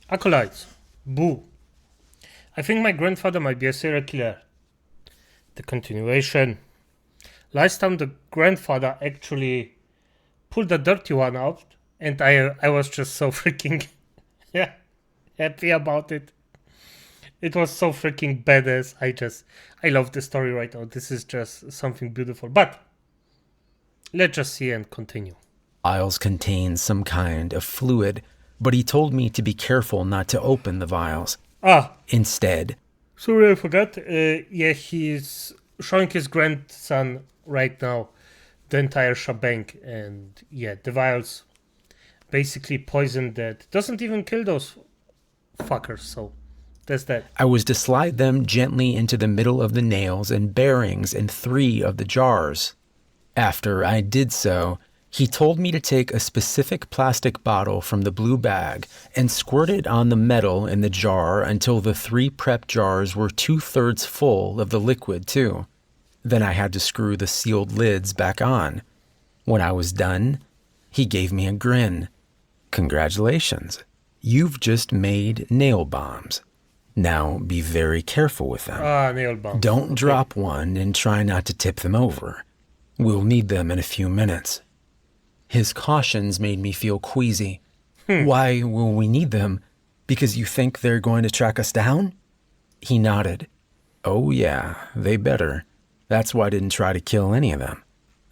Acolytes. Boo. I think my grandfather might be a serial killer. The continuation. Last time the grandfather actually pulled the dirty one out, and I was just so freaking yeah, happy about it. It was so freaking badass. I love the story right now. This is just something beautiful. But let's just see and continue. Vials contain some kind of fluid, but he told me to be careful not to open the vials. Instead, sorry, I forgot. Yeah, he's showing his grandson right now the entire shebang, and yeah, the vials basically poison that doesn't even kill those fuckers. So that's that. I was to slide them gently into the middle of the nails and bearings in 3 of the jars. After I did so, he told me to take a specific plastic bottle from the blue bag and squirt it on the metal in the jar until the 3 prep jars were 2/3 full of the liquid too. Then I had to screw the sealed lids back on. When I was done, he gave me a grin. Congratulations. You've just made nail bombs. Now be very careful with them. Nail bombs. Don't drop one and try not to tip them over. We'll need them in a few minutes. His cautions made me feel queasy. Why will we need them? Because you think they're going to track us down? He nodded. Oh yeah, they better. That's why I didn't try to kill any of them.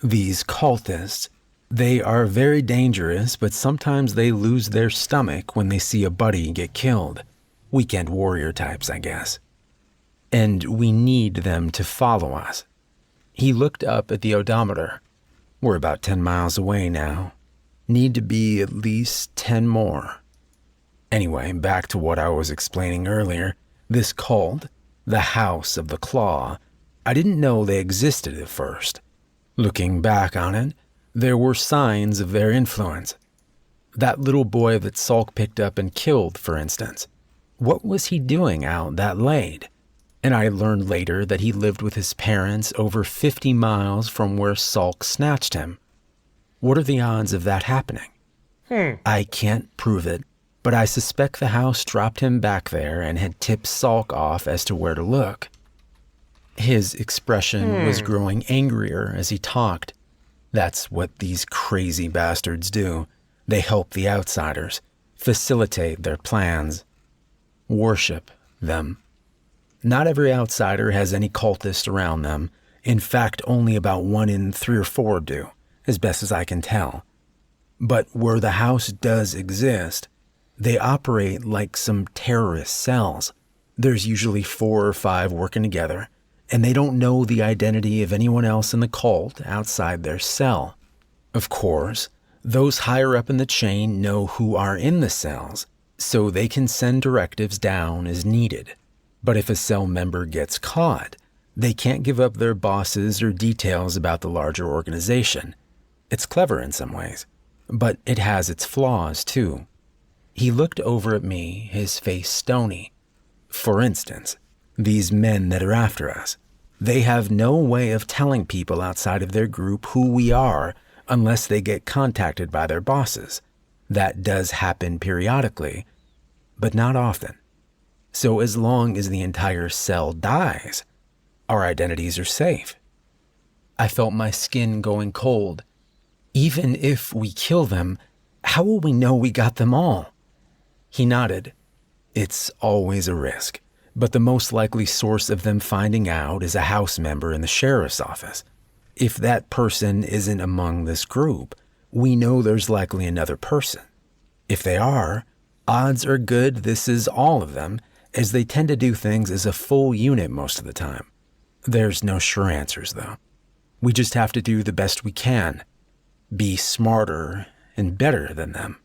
These cultists, they are very dangerous, but sometimes they lose their stomach when they see a buddy get killed. Weekend warrior types, I guess. And we need them to follow us. He looked up at the odometer. We're about 10 miles away now. Need to be at least 10 more. Anyway, back to what I was explaining earlier. This cult, the House of the Claw, I didn't know they existed at first. Looking back on it, there were signs of their influence. That little boy that Salk picked up and killed, for instance. What was he doing out that late? And I learned later that he lived with his parents over 50 miles from where Salk snatched him. What are the odds of that happening? I can't prove it, but I suspect the house dropped him back there and had tipped Salk off as to where to look. His expression was growing angrier as he talked. That's what these crazy bastards do. They help the outsiders, facilitate their plans, worship them. Not every outsider has any cultist around them. In fact, only about 1 in 3 or 4 do, as best as I can tell. But where the house does exist, they operate like some terrorist cells. There's usually 4 or 5 working together, and they don't know the identity of anyone else in the cult outside their cell. Of course, those higher up in the chain know who are in the cells, so they can send directives down as needed. But if a cell member gets caught, they can't give up their bosses or details about the larger organization. It's clever in some ways, but it has its flaws too. He looked over at me, his face stony. For instance, these men that are after us, they have no way of telling people outside of their group who we are unless they get contacted by their bosses. That does happen periodically, but not often. So as long as the entire cell dies, our identities are safe. I felt my skin going cold. Even if we kill them, how will we know we got them all? He nodded. It's always a risk, but the most likely source of them finding out is a house member in the sheriff's office. If that person isn't among this group, we know there's likely another person. If they are, odds are good this is all of them, as they tend to do things as a full unit most of the time. There's no sure answers, though. We just have to do the best we can. Be smarter and better than them.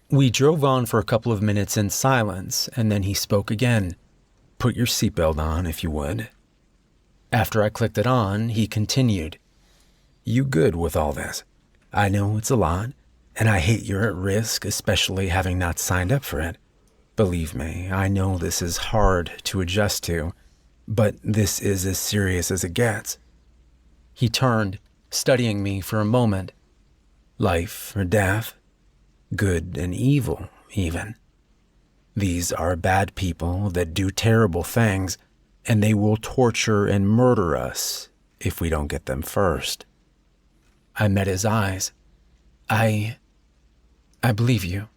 We drove on for a couple of minutes in silence, and then he spoke again. Put your seatbelt on, if you would. After I clicked it on, he continued. You good with all this? I know it's a lot, and I hate you're at risk, especially having not signed up for it. Believe me, I know this is hard to adjust to, but this is as serious as it gets. He turned, studying me for a moment. Life or death, good and evil, even. These are bad people that do terrible things, and they will torture and murder us if we don't get them first. I met his eyes. I believe you.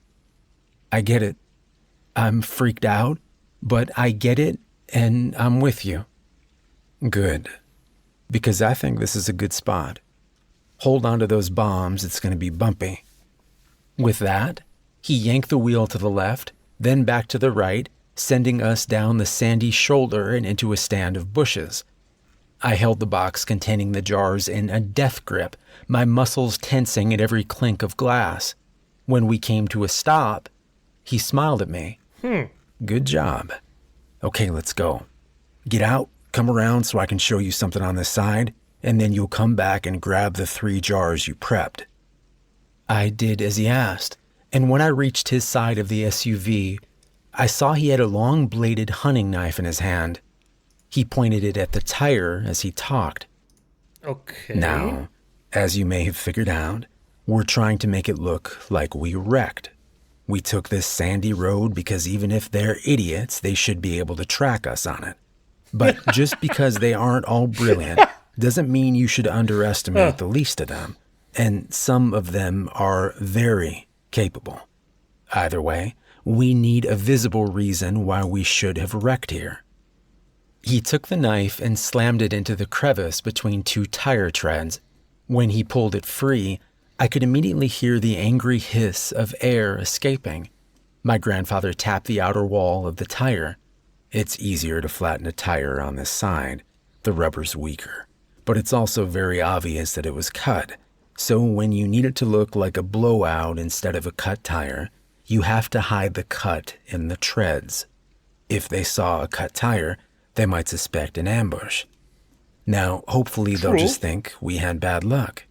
I get it. I'm freaked out, but I get it, and I'm with you. Good. Because I think this is a good spot. Hold on to those bombs, it's going to be bumpy. With that, he yanked the wheel to the left, then back to the right, sending us down the sandy shoulder and into a stand of bushes. I held the box containing the jars in a death grip, my muscles tensing at every clink of glass. When we came to a stop, he smiled at me. Good job. Okay, let's go. Get out, come around so I can show you something on this side, and then you'll come back and grab the 3 jars you prepped. I did as he asked, and when I reached his side of the SUV, I saw he had a long-bladed hunting knife in his hand. He pointed it at the tire as he talked. Okay. Now, as you may have figured out, we're trying to make it look like we wrecked. We took this sandy road because even if they're idiots, they should be able to track us on it. But just because they aren't all brilliant doesn't mean you should underestimate the least of them. And some of them are very capable. Either way, we need a visible reason why we should have wrecked here. He took the knife and slammed it into the crevice between 2 tire treads. When he pulled it free, I could immediately hear the angry hiss of air escaping. My grandfather tapped the outer wall of the tire. It's easier to flatten a tire on this side. The rubber's weaker. But it's also very obvious that it was cut. So when you need it to look like a blowout instead of a cut tire, you have to hide the cut in the treads. If they saw a cut tire, they might suspect an ambush. Now, hopefully they'll just think we had bad luck.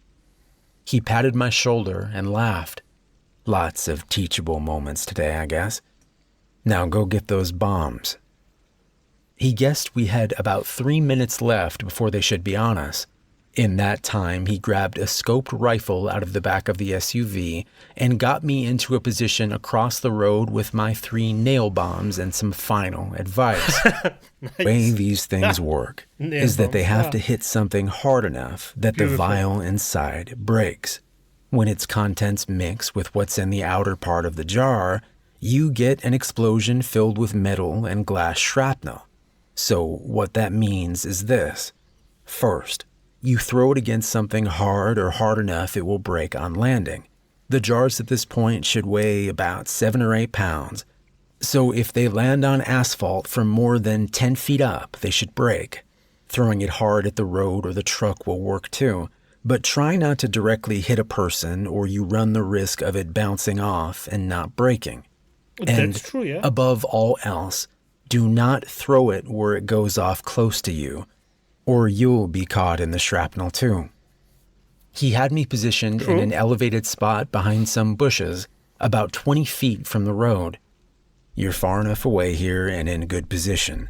He patted my shoulder and laughed. Lots of teachable moments today, I guess. Now go get those bombs. He guessed we had about 3 minutes left before they should be on us. In that time, he grabbed a scoped rifle out of the back of the SUV and got me into a position across the road with my 3 nail bombs and some final advice. Nice. The way these things work is that they have to hit something hard enough that the vial inside breaks. When its contents mix with what's in the outer part of the jar, you get an explosion filled with metal and glass shrapnel. So what that means is this. First, you throw it against something hard or hard enough it will break on landing. The jars at this point should weigh about 7 or 8 pounds. So if they land on asphalt from more than 10 feet up, they should break. Throwing it hard at the road or the truck will work too, but try not to directly hit a person or you run the risk of it bouncing off and not breaking. That's true, yeah. Above all else, do not throw it where it goes off close to you, or you'll be caught in the shrapnel too. He had me positioned in an elevated spot behind some bushes, about 20 feet from the road. You're far enough away here and in good position,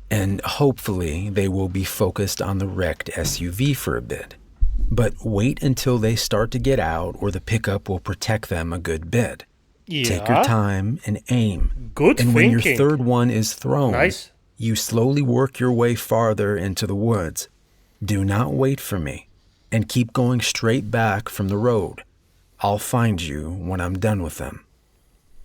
and hopefully they will be focused on the wrecked SUV for a bit. But wait until they start to get out or the pickup will protect them a good bit. Yeah. Take your time and aim. Good and thinking. When your third one is thrown, Nice. You slowly work your way farther into the woods. Do not wait for me, and keep going straight back from the road. I'll find you when I'm done with them.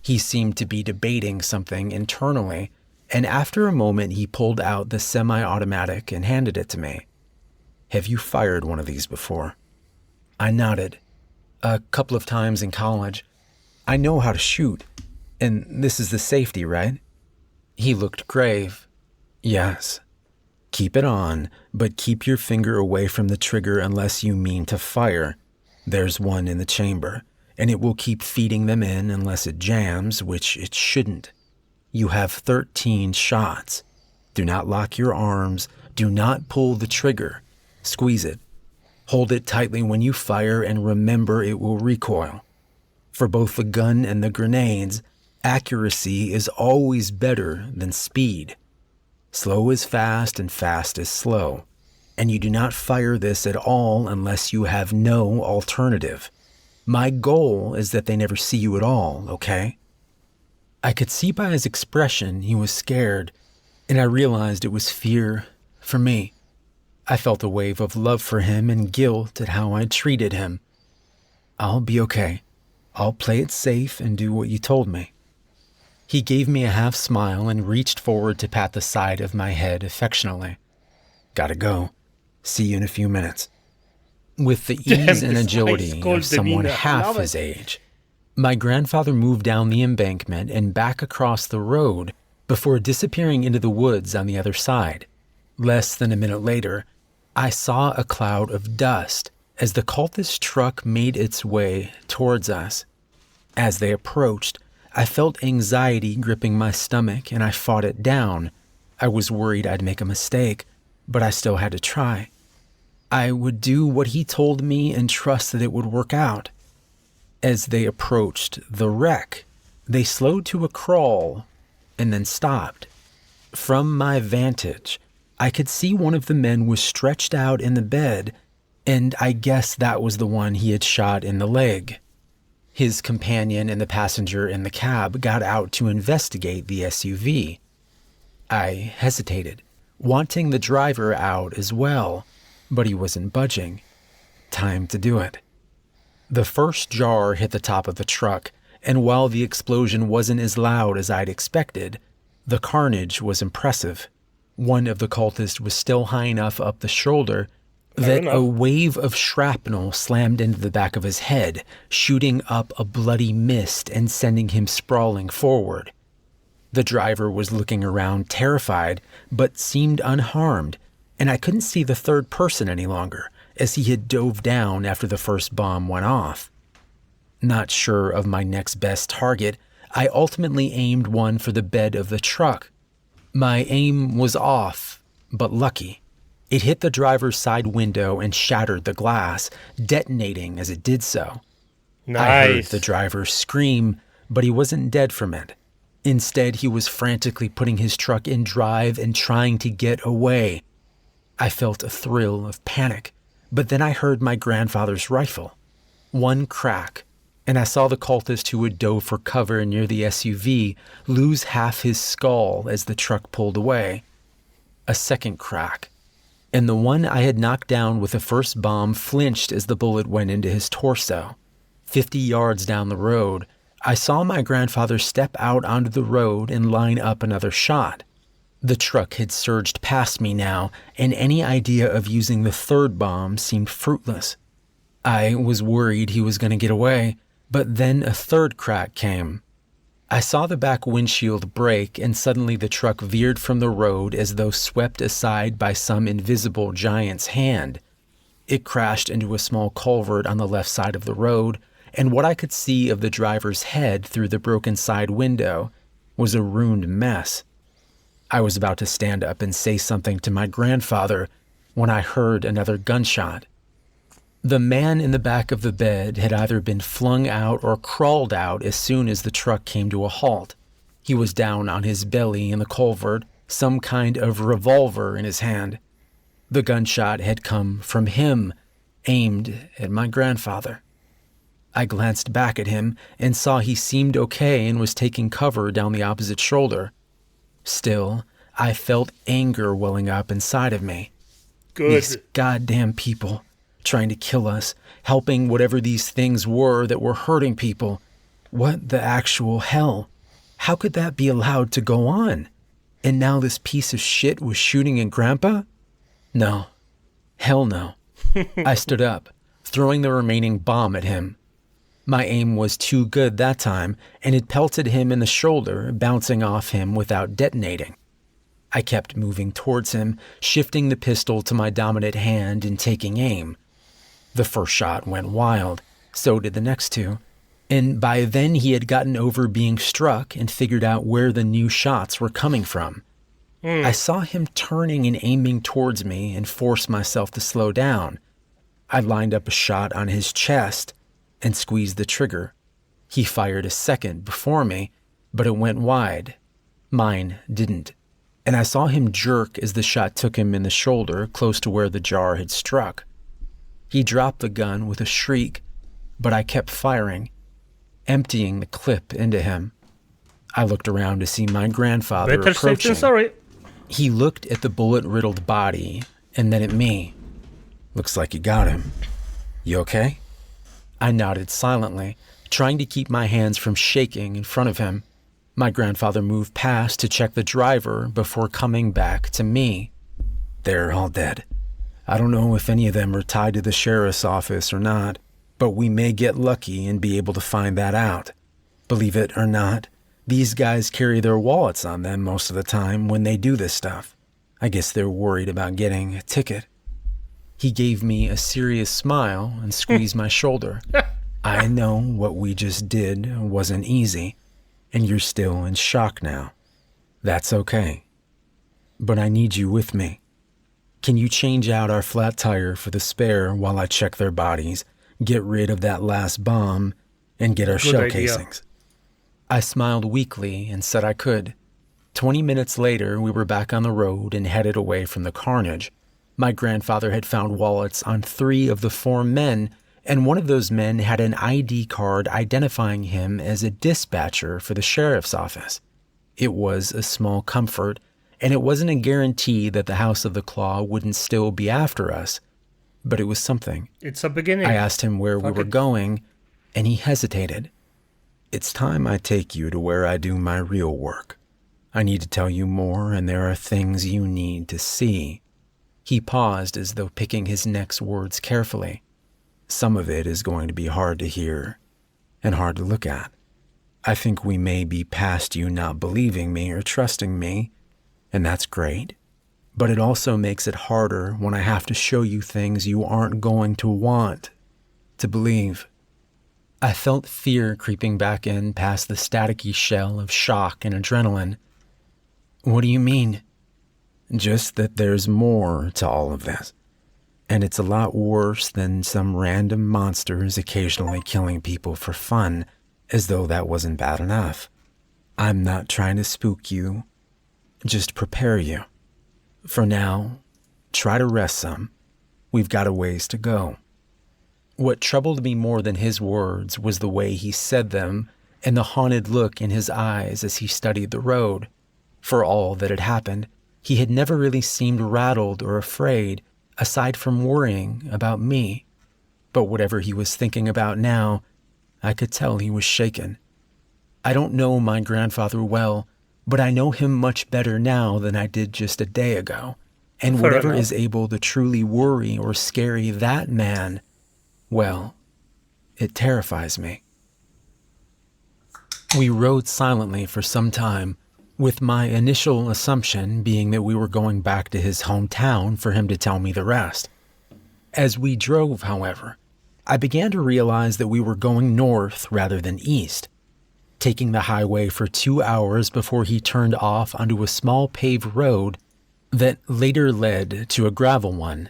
He seemed to be debating something internally, and after a moment he pulled out the semi-automatic and handed it to me. Have you fired one of these before? I nodded. A couple of times in college. I know how to shoot, and this is the safety, right? He looked grave. Yes. Keep it on, but keep your finger away from the trigger unless you mean to fire. There's one in the chamber, and it will keep feeding them in unless it jams, which it shouldn't. You have 13 shots. Do not lock your arms. Do not pull the trigger. Squeeze it. Hold it tightly when you fire, and remember it will recoil. For both the gun and the grenades, accuracy is always better than speed. Slow is fast and fast is slow, and you do not fire this at all unless you have no alternative. My goal is that they never see you at all, okay? I could see by his expression he was scared, and I realized it was fear for me. I felt a wave of love for him and guilt at how I'd treated him. "I'll be okay. I'll play it safe and do what you told me." He gave me a half smile and reached forward to pat the side of my head affectionately. "Gotta go. See you in a few minutes." With the ease and this agility ice cold of someone demeanor. I half love his it. age, my grandfather moved down the embankment and back across the road before disappearing into the woods on the other side. Less than a minute later, I saw a cloud of dust as the cultist truck made its way towards us. As they approached, I felt anxiety gripping my stomach and I fought it down. I was worried I'd make a mistake, but I still had to try. I would do what he told me and trust that it would work out. As they approached the wreck, they slowed to a crawl and then stopped. From my vantage, I could see one of the men was stretched out in the bed, and I guess that was the one he had shot in the leg. His companion and the passenger in the cab got out to investigate the SUV. I hesitated, wanting the driver out as well, but he wasn't budging. Time to do it. The first jar hit the top of the truck, and while the explosion wasn't as loud as I'd expected, the carnage was impressive. One of the cultists was still high enough up the shoulder that a wave of shrapnel slammed into the back of his head, shooting up a bloody mist and sending him sprawling forward. The driver was looking around terrified, but seemed unharmed, and I couldn't see the third person any longer, as he had dove down after the first bomb went off. Not sure of my next best target, I ultimately aimed one for the bed of the truck. My aim was off, but lucky. It hit the driver's side window and shattered the glass, detonating as it did so. Nice. I heard the driver scream, but he wasn't dead from it. Instead, he was frantically putting his truck in drive and trying to get away. I felt a thrill of panic, but then I heard my grandfather's rifle. One crack, and I saw the cultist who had dove for cover near the SUV lose half his skull as the truck pulled away. A second crack, and the one I had knocked down with the first bomb flinched as the bullet went into his torso. 50 yards down the road, I saw my grandfather step out onto the road and line up another shot. The truck had surged past me now, and any idea of using the third bomb seemed fruitless. I was worried he was going to get away, but then a third crack came. I saw the back windshield break, and suddenly the truck veered from the road as though swept aside by some invisible giant's hand. It crashed into a small culvert on the left side of the road, and what I could see of the driver's head through the broken side window was a ruined mess. I was about to stand up and say something to my grandfather when I heard another gunshot. The man in the back of the bed had either been flung out or crawled out as soon as the truck came to a halt. He was down on his belly in the culvert, some kind of revolver in his hand. The gunshot had come from him, aimed at my grandfather. I glanced back at him and saw he seemed okay and was taking cover down the opposite shoulder. Still, I felt anger welling up inside of me. Good. These goddamn people, trying to kill us, helping whatever these things were that were hurting people. What the actual hell? How could that be allowed to go on? And now this piece of shit was shooting at Grandpa? No. Hell no. I stood up, throwing the remaining bomb at him. My aim was too good that time, and it pelted him in the shoulder, bouncing off him without detonating. I kept moving towards him, shifting the pistol to my dominant hand and taking aim. The first shot went wild, so did the next two, and by then he had gotten over being struck and figured out where the new shots were coming from. I saw him turning and aiming towards me and forced myself to slow down. I lined up a shot on his chest and squeezed the trigger. He fired a second before me, but it went wide. Mine didn't, and I saw him jerk as the shot took him in the shoulder close to where the jar had struck. He dropped the gun with a shriek, but I kept firing, emptying the clip into him. I looked around to see my grandfather Better safe approaching. than sorry. He looked at the bullet-riddled body and then at me. Looks like you got him. You okay? I nodded silently, trying to keep my hands from shaking in front of him. My grandfather moved past to check the driver before coming back to me. They're all dead. I don't know if any of them are tied to the sheriff's office or not, but we may get lucky and be able to find that out. Believe it or not, these guys carry their wallets on them most of the time when they do this stuff. I guess they're worried about getting a ticket. He gave me a serious smile and squeezed my shoulder. I know what we just did wasn't easy, and you're still in shock now. That's okay. But I need you with me. Can you change out our flat tire for the spare while I check their bodies, get rid of that last bomb, and get our shell casings? I smiled weakly and said I could. 20 minutes later, we were back on the road and headed away from the carnage. My grandfather had found wallets on 3 of the 4 men, and one of those men had an ID card identifying him as a dispatcher for the sheriff's office. It was a small comfort, and it wasn't a guarantee that the House of the Claw wouldn't still be after us, but it was something. It's a beginning. I asked him where we were going, and he hesitated. It's time I take you to where I do my real work. I need to tell you more, and there are things you need to see. He paused as though picking his next words carefully. Some of it is going to be hard to hear and hard to look at. I think we may be past you not believing me or trusting me, and that's great. But it also makes it harder when I have to show you things you aren't going to want to believe. I felt fear creeping back in past the staticky shell of shock and adrenaline. What do you mean? Just that there's more to all of this. And it's a lot worse than some random monsters occasionally killing people for fun, as though that wasn't bad enough. I'm not trying to spook you, just prepare you. For now, try to rest some. We've got a ways to go. What troubled me more than his words was the way he said them and the haunted look in his eyes as he studied the road. For all that had happened, he had never really seemed rattled or afraid, aside from worrying about me. But whatever he was thinking about now, I could tell he was shaken. I don't know my grandfather well, but I know him much better now than I did just a day ago. And whatever is able to truly worry or scare that man, well, it terrifies me. We rode silently for some time, with my initial assumption being that we were going back to his hometown for him to tell me the rest. As we drove, however, I began to realize that we were going north rather than east, taking the highway for 2 hours before he turned off onto a small paved road that later led to a gravel one.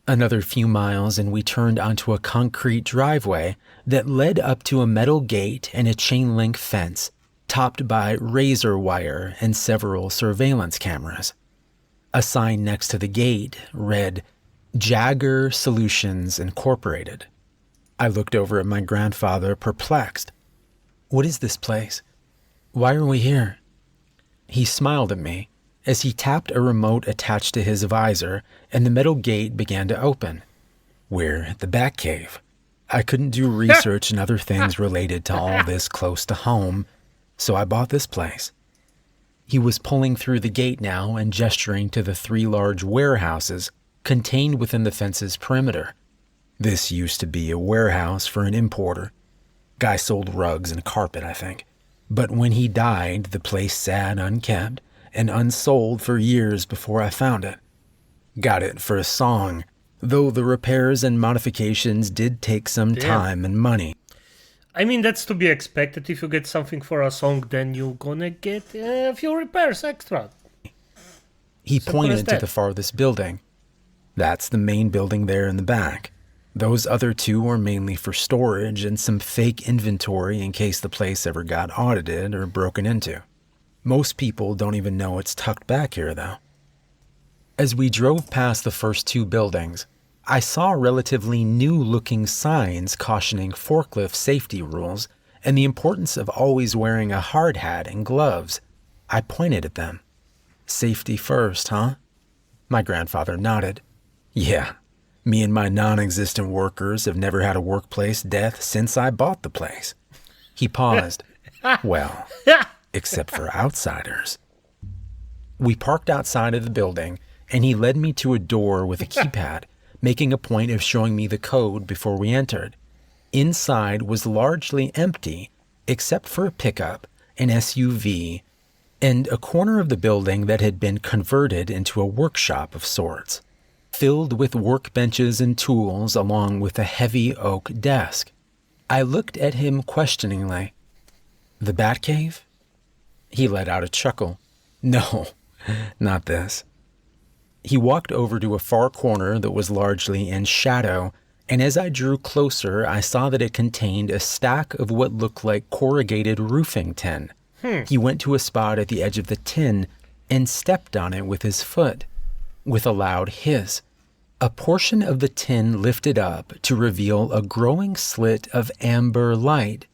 Another few miles and we turned onto a concrete driveway that led up to a metal gate and a chain-link fence, topped by razor wire and several surveillance cameras. A sign next to the gate read, Jagger Solutions Incorporated. I looked over at my grandfather, perplexed. What is this place? Why are we here? He smiled at me as he tapped a remote attached to his visor and the metal gate began to open. We're at the Batcave. I couldn't do research and other things related to all this close to home, so I bought this place. He was pulling through the gate now and gesturing to the 3 large warehouses contained within the fence's perimeter. This used to be a warehouse for an importer. Guy sold rugs and carpet, I think. But when he died, the place sat unkept and unsold for years before I found it. Got it for a song, though the repairs and modifications did take some time and money. I mean, that's to be expected. If you get something for a song, then you're gonna get a few repairs extra. He pointed to the farthest building. That's the main building there in the back. Those other 2 are mainly for storage and some fake inventory in case the place ever got audited or broken into. Most people don't even know it's tucked back here, though. As we drove past the first 2 buildings, I saw relatively new-looking signs cautioning forklift safety rules and the importance of always wearing a hard hat and gloves. I pointed at them. Safety first, huh? My grandfather nodded. Yeah, me and my non-existent workers have never had a workplace death since I bought the place. He paused. Well, except for outsiders. We parked outside of the building, and he led me to a door with a keypad, making a point of showing me the code before we entered. Inside was largely empty, except for a pickup, an SUV, and a corner of the building that had been converted into a workshop of sorts, filled with workbenches and tools along with a heavy oak desk. I looked at him questioningly. The Batcave? He let out a chuckle. No, not this. He walked over to a far corner that was largely in shadow, and as I drew closer, I saw that it contained a stack of what looked like corrugated roofing tin. He went to a spot at the edge of the tin and stepped on it with his foot. With a loud hiss, a portion of the tin lifted up to reveal a growing slit of amber light.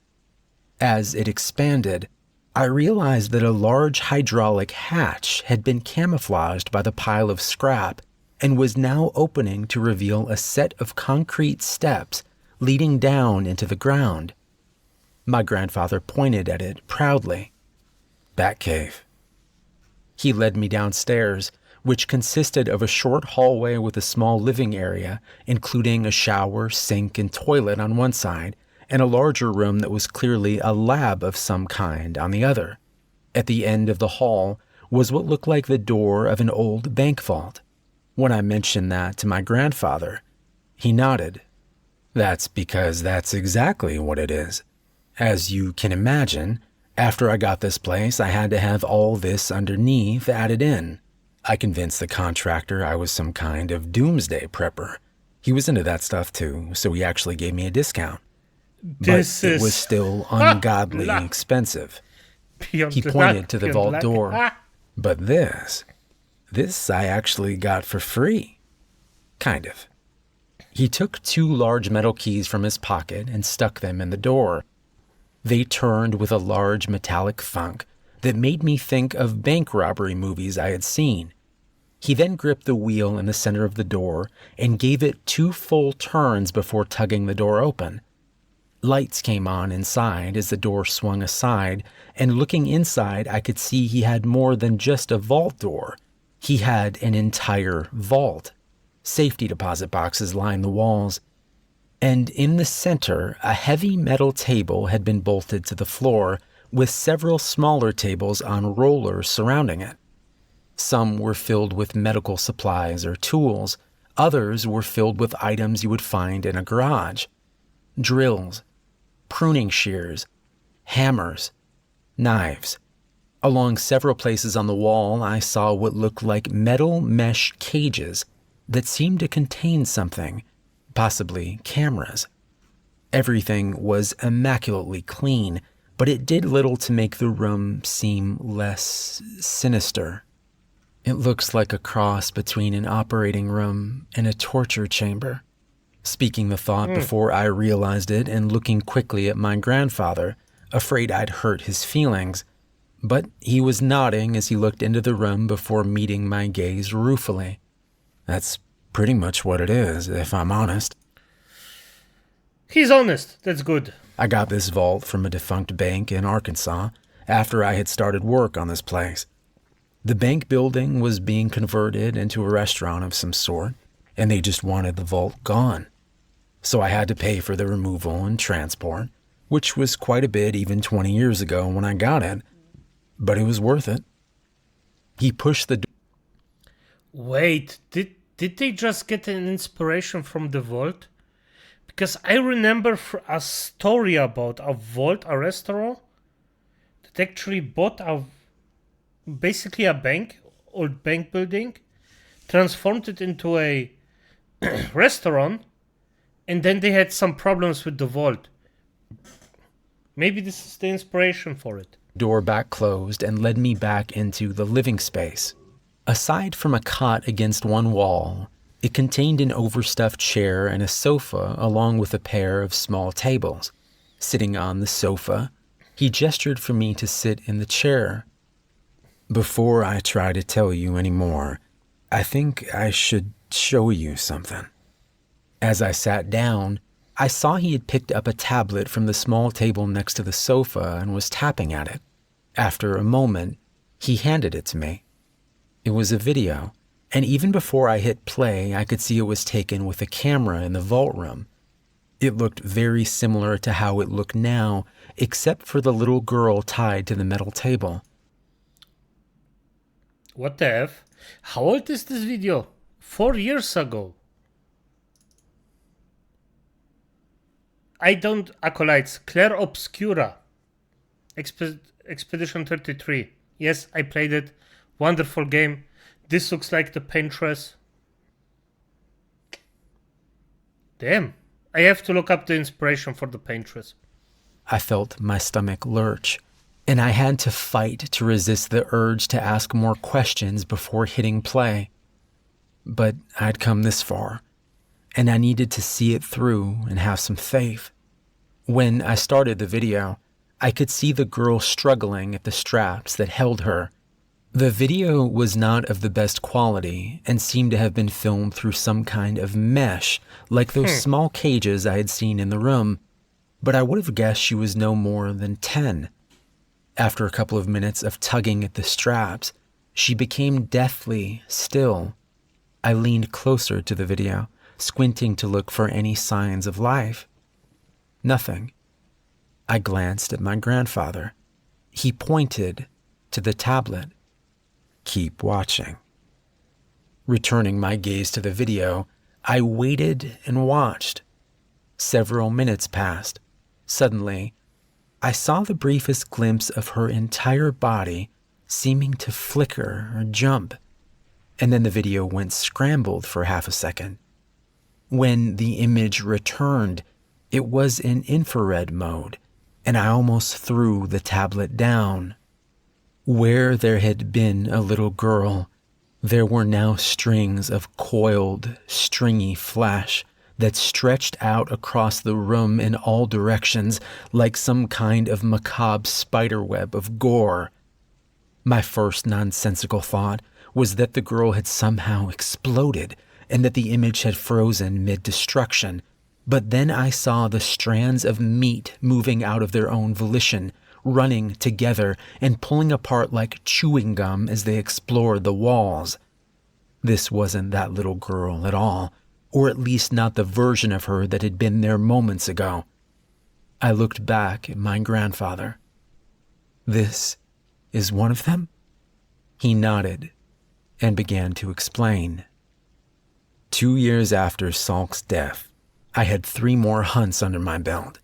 As it expanded, I realized that a large hydraulic hatch had been camouflaged by the pile of scrap and was now opening to reveal a set of concrete steps leading down into the ground. My grandfather pointed at it proudly. Batcave. He led me downstairs, which consisted of a short hallway with a small living area, including a shower, sink, and toilet on one side, and a larger room that was clearly a lab of some kind on the other. At the end of the hall was what looked like the door of an old bank vault. When I mentioned that to my grandfather, he nodded. That's because that's exactly what it is. As you can imagine, after I got this place, I had to have all this underneath added in. I convinced the contractor I was some kind of doomsday prepper. He was into that stuff too, so he actually gave me a discount. But it was still ungodly expensive. He pointed to the vault door. But this I actually got for free. Kind of. He took 2 large metal keys from his pocket and stuck them in the door. They turned with a large metallic thunk that made me think of bank robbery movies I had seen. He then gripped the wheel in the center of the door and gave it 2 full turns before tugging the door open. Lights came on inside as the door swung aside, and looking inside, I could see he had more than just a vault door. He had an entire vault. Safety deposit boxes lined the walls. And in the center, a heavy metal table had been bolted to the floor, with several smaller tables on rollers surrounding it. Some were filled with medical supplies or tools. Others were filled with items you would find in a garage. Drills, pruning shears, hammers, knives. Along several places on the wall, I saw what looked like metal mesh cages that seemed to contain something, possibly cameras. Everything was immaculately clean, but it did little to make the room seem less sinister. It looks like a cross between an operating room and a torture chamber. Speaking the thought before I realized it and looking quickly at my grandfather, afraid I'd hurt his feelings. But he was nodding as he looked into the room before meeting my gaze ruefully. That's pretty much what it is, if I'm honest. He's honest. That's good. I got this vault from a defunct bank in Arkansas after I had started work on this place. The bank building was being converted into a restaurant of some sort, and they just wanted the vault gone. So I had to pay for the removal and transport, which was quite a bit even 20 years ago when I got it, but it was worth it. He pushed the door. Wait, did they just get an inspiration from the vault? Because I remember a story about a vault, a restaurant, that actually bought basically a bank, old bank building, transformed it into a restaurant, and then they had some problems with the vault. Maybe this is the inspiration for it. Door back closed and led me back into the living space. Aside from a cot against one wall, it contained an overstuffed chair and a sofa along with a pair of small tables. Sitting on the sofa, he gestured for me to sit in the chair. Before I try to tell you any more, I think I should show you something. As I sat down, I saw he had picked up a tablet from the small table next to the sofa and was tapping at it. After a moment, he handed it to me. It was a video, and even before I hit play, I could see it was taken with a camera in the vault room. It looked very similar to how it looked now, except for the little girl tied to the metal table. What the F? How old is this video? 4 years ago. I don't acolytes. Claire Obscura. Expedition 33. Yes, I played it. Wonderful game. This looks like the Paintress. Damn. I have to look up the inspiration for the Paintress. I felt my stomach lurch, and I had to fight to resist the urge to ask more questions before hitting play. But I'd come this far, and I needed to see it through and have some faith. When I started the video, I could see the girl struggling at the straps that held her. The video was not of the best quality and seemed to have been filmed through some kind of mesh, like those small cages I had seen in the room, but I would have guessed she was no more than 10. After a couple of minutes of tugging at the straps, she became deathly still. I leaned closer to the video, squinting to look for any signs of life. Nothing. I glanced at my grandfather. He pointed to the tablet. Keep watching. Returning my gaze to the video, I waited and watched. Several minutes passed. Suddenly, I saw the briefest glimpse of her entire body seeming to flicker or jump, and then the video went scrambled for half a second. When the image returned, it was in infrared mode, and I almost threw the tablet down. Where there had been a little girl, there were now strings of coiled, stringy flesh that stretched out across the room in all directions like some kind of macabre spiderweb of gore. My first nonsensical thought was that the girl had somehow exploded and that the image had frozen mid-destruction, but then I saw the strands of meat moving out of their own volition, running together and pulling apart like chewing gum as they explored the walls. This wasn't that little girl at all, or at least not the version of her that had been there moments ago. I looked back at my grandfather. This is one of them? He nodded and began to explain. 2 years after Salk's death, I had 3 more hunts under my belt.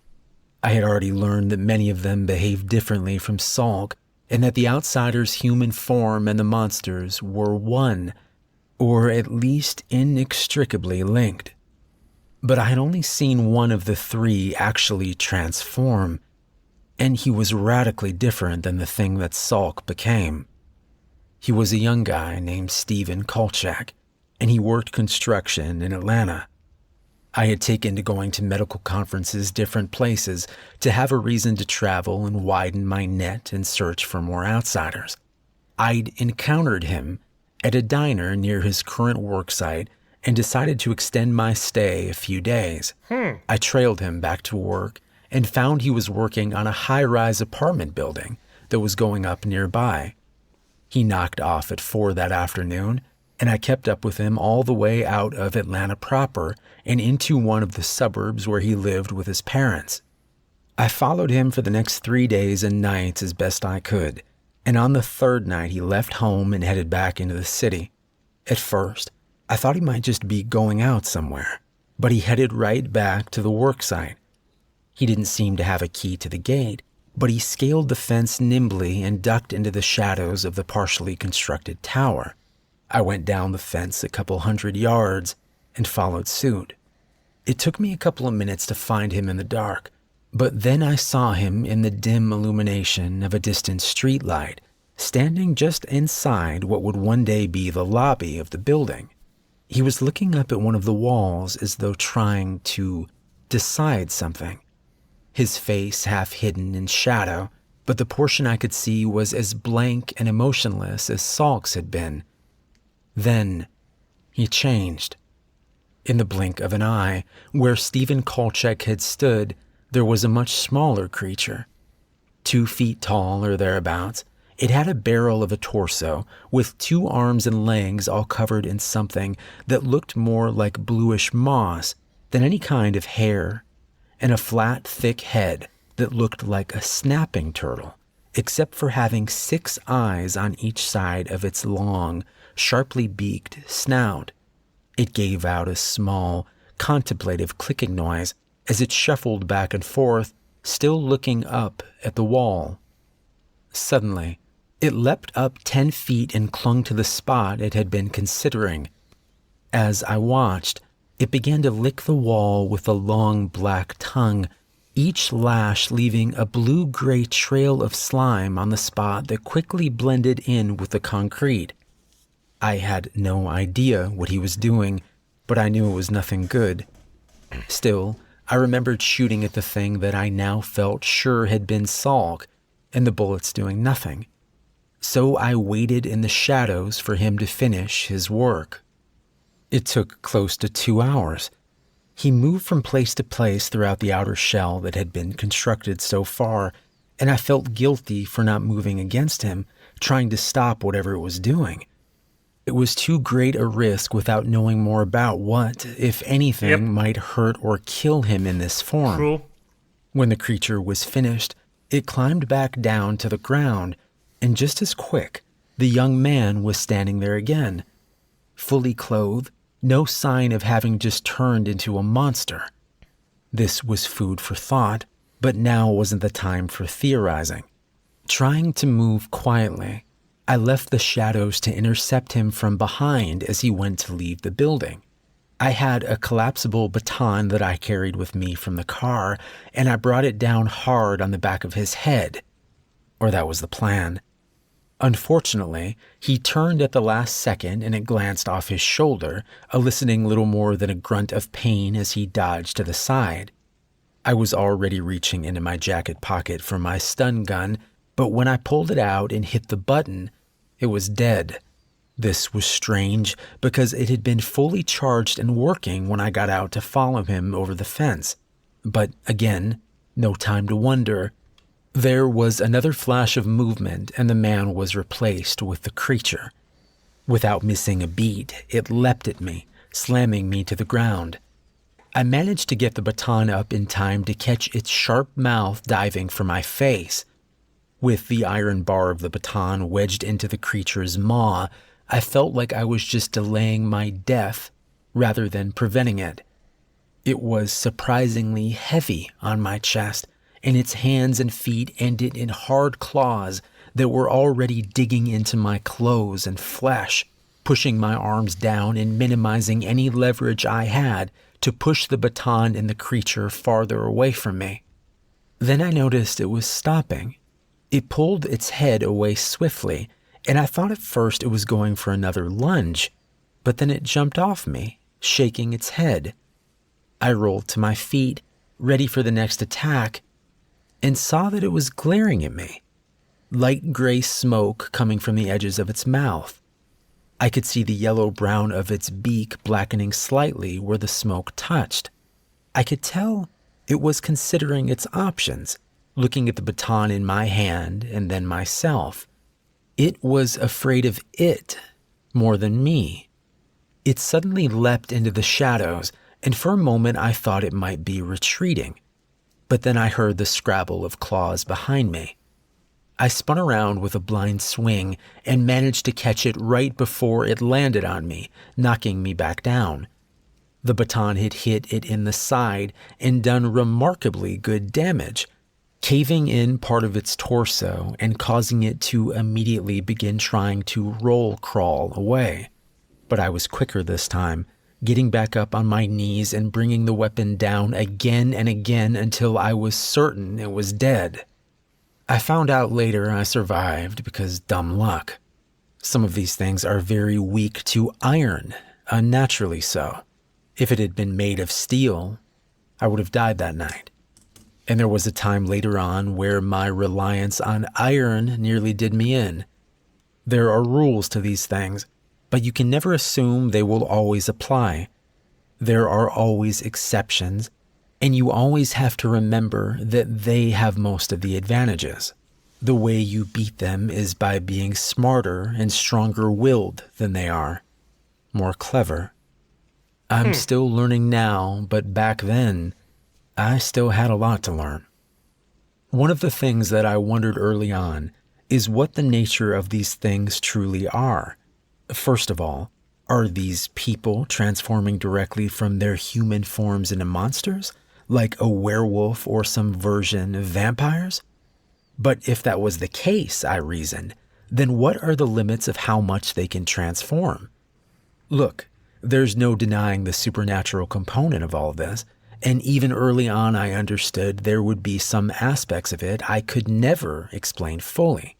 I had already learned that many of them behaved differently from Salk, and that the outsider's human form and the monsters were one, or at least inextricably linked. But I had only seen one of the 3 actually transform, and he was radically different than the thing that Salk became. He was a young guy named Stephen Kolchak, and he worked construction in Atlanta. I had taken to going to medical conferences different places to have a reason to travel and widen my net and search for more outsiders. I'd encountered him at a diner near his current work site and decided to extend my stay a few days. I trailed him back to work and found he was working on a high-rise apartment building that was going up nearby. He knocked off at 4 that afternoon, and I kept up with him all the way out of Atlanta proper and into one of the suburbs where he lived with his parents. I followed him for the next 3 days and nights as best I could, and on the 3rd night he left home and headed back into the city. At first, I thought he might just be going out somewhere, but he headed right back to the work site. He didn't seem to have a key to the gate, but he scaled the fence nimbly and ducked into the shadows of the partially constructed tower. I went down the fence a couple 100 yards and followed suit. It took me a couple of minutes to find him in the dark, but then I saw him in the dim illumination of a distant streetlight, standing just inside what would one day be the lobby of the building. He was looking up at one of the walls as though trying to decide something. his face half hidden in shadow, but the portion I could see was as blank and emotionless as Salk's had been. Then he changed. In the blink of an eye, where Stephen Kolchak had stood, there was a much smaller creature. 2 feet tall or thereabouts, it had a barrel of a torso, with 2 arms and legs all covered in something that looked more like bluish moss than any kind of hair, and a flat, thick head that looked like a snapping turtle, except for having 6 eyes on each side of its long, sharply beaked snout. It gave out a small, contemplative clicking noise as it shuffled back and forth, still looking up at the wall. Suddenly, it leapt up 10 feet and clung to the spot it had been considering. As I watched, it began to lick the wall with a long black tongue, each lash leaving a blue-gray trail of slime on the spot that quickly blended in with the concrete. I had no idea what he was doing, but I knew it was nothing good. Still, I remembered shooting at the thing that I now felt sure had been Salk, and the bullets doing nothing. So I waited in the shadows for him to finish his work. It took close to 2 hours. He moved from place to place throughout the outer shell that had been constructed so far, and I felt guilty for not moving against him, trying to stop whatever it was doing. It was too great a risk without knowing more about what, if anything, might hurt or kill him in this form. True. When the creature was finished, it climbed back down to the ground, and just as quick, the young man was standing there again, fully clothed, no sign of having just turned into a monster. This was food for thought, but now wasn't the time for theorizing. Trying to move quietly, I left the shadows to intercept him from behind as he went to leave the building. I had a collapsible baton that I carried with me from the car, and I brought it down hard on the back of his head. Or that was the plan. Unfortunately, he turned at the last second and it glanced off his shoulder, eliciting little more than a grunt of pain as he dodged to the side. I was already reaching into my jacket pocket for my stun gun, but when I pulled it out and hit the button, it was dead. This was strange because it had been fully charged and working when I got out to follow him over the fence. But again, no time to wonder. There was another flash of movement and the man was replaced with the creature. Without missing a beat, it leapt at me, slamming me to the ground. I managed to get the baton up in time to catch its sharp mouth diving for my face. With the iron bar of the baton wedged into the creature's maw, I felt like I was just delaying my death rather than preventing it. It was surprisingly heavy on my chest, and its hands and feet ended in hard claws that were already digging into my clothes and flesh, pushing my arms down and minimizing any leverage I had to push the baton and the creature farther away from me. Then I noticed it was stopping. It pulled its head away swiftly, and I thought at first it was going for another lunge, but then it jumped off me, shaking its head. I rolled to my feet, ready for the next attack, and saw that it was glaring at me. Light gray smoke coming from the edges of its mouth. I could see the yellow-brown of its beak blackening slightly where the smoke touched. I could tell it was considering its options, looking at the baton in my hand and then myself. It was afraid of it more than me. It suddenly leapt into the shadows, and for a moment I thought it might be retreating. But then I heard the scrabble of claws behind me. I spun around with a blind swing and managed to catch it right before it landed on me, knocking me back down. The baton had hit it in the side and done remarkably good damage, caving in part of its torso and causing it to immediately begin trying to roll crawl away. But I was quicker this time, getting back up on my knees and bringing the weapon down again and again until I was certain it was dead. I found out later I survived because dumb luck. Some of these things are very weak to iron, unnaturally so. If it had been made of steel, I would have died that night. And there was a time later on where my reliance on iron nearly did me in. There are rules to these things, but you can never assume they will always apply. There are always exceptions, and you always have to remember that they have most of the advantages. The way you beat them is by being smarter and stronger-willed than they are, more clever. I'm still learning now, but back then, I still had a lot to learn. One of the things that I wondered early on is what the nature of these things truly are. First of all, are these people transforming directly from their human forms into monsters, like a werewolf or some version of vampires? But if that was the case, I reasoned, then what are the limits of how much they can transform? Look, there's no denying the supernatural component of all this, and even early on I understood there would be some aspects of it I could never explain fully.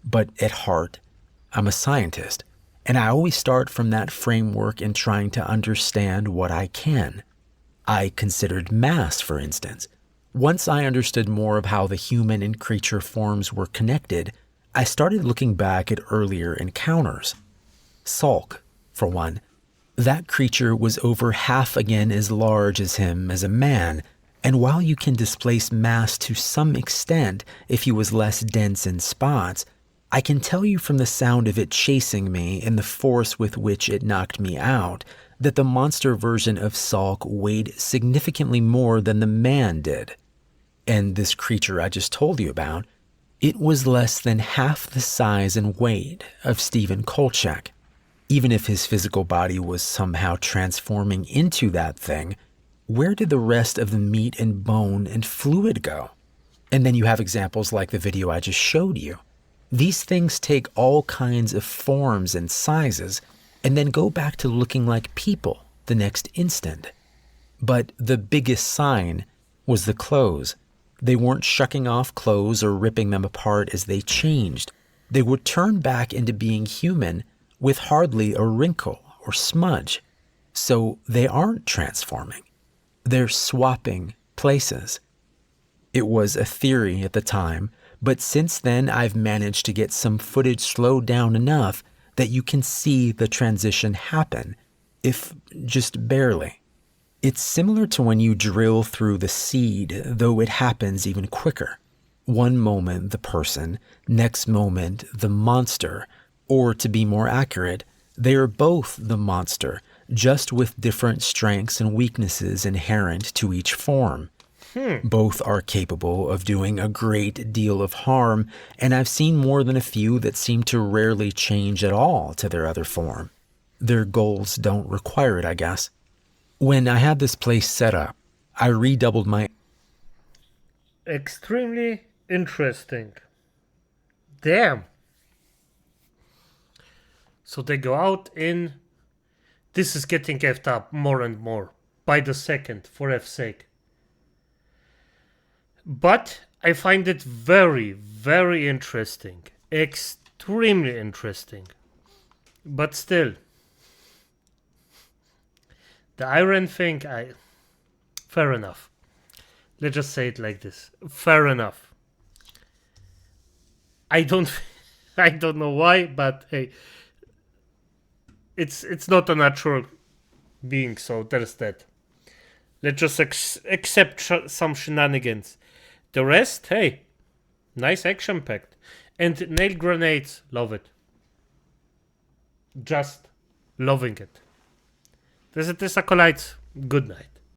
But at heart, I'm a scientist, and I always start from that framework in trying to understand what I can. I considered mass, for instance. Once I understood more of how the human and creature forms were connected, I started looking back at earlier encounters. Salk, for one. That creature was over half again as large as him as a man, and while you can displace mass to some extent if he was less dense in spots, I can tell you from the sound of it chasing me and the force with which it knocked me out that the monster version of Salk weighed significantly more than the man did. And this creature I just told you about, it was less than half the size and weight of Stephen Kolchak. Even if his physical body was somehow transforming into that thing, where did the rest of the meat and bone and fluid go? And then you have examples like the video I just showed you. These things take all kinds of forms and sizes and then go back to looking like people the next instant. But the biggest sign was the clothes. They weren't shucking off clothes or ripping them apart as they changed. They would turn back into being human with hardly a wrinkle or smudge. So they aren't transforming. They're swapping places. It was a theory at the time, but since then I've managed to get some footage slowed down enough that you can see the transition happen, if just barely. It's similar to when you drill through the seed, though it happens even quicker. One moment the person, next moment the monster, or to be more accurate, they are both the monster, just with different strengths and weaknesses inherent to each form. Both are capable of doing a great deal of harm, and I've seen more than a few that seem to rarely change at all to their other form. Their goals don't require it, I guess. When I had this place set up, I redoubled my... Extremely interesting. Damn. So they go out in... This is getting effed up more and more. By the second, for F's sake. But I find it very, very interesting. Extremely interesting. But still. The iron thing, fair enough. Let's just say it like this. Fair enough. I don't know why, but hey, it's not a natural being, so there's that. Let's just accept some shenanigans. The rest, hey, nice action packed. And nail grenades, love it. Just loving it. This is Acolytes. Good night.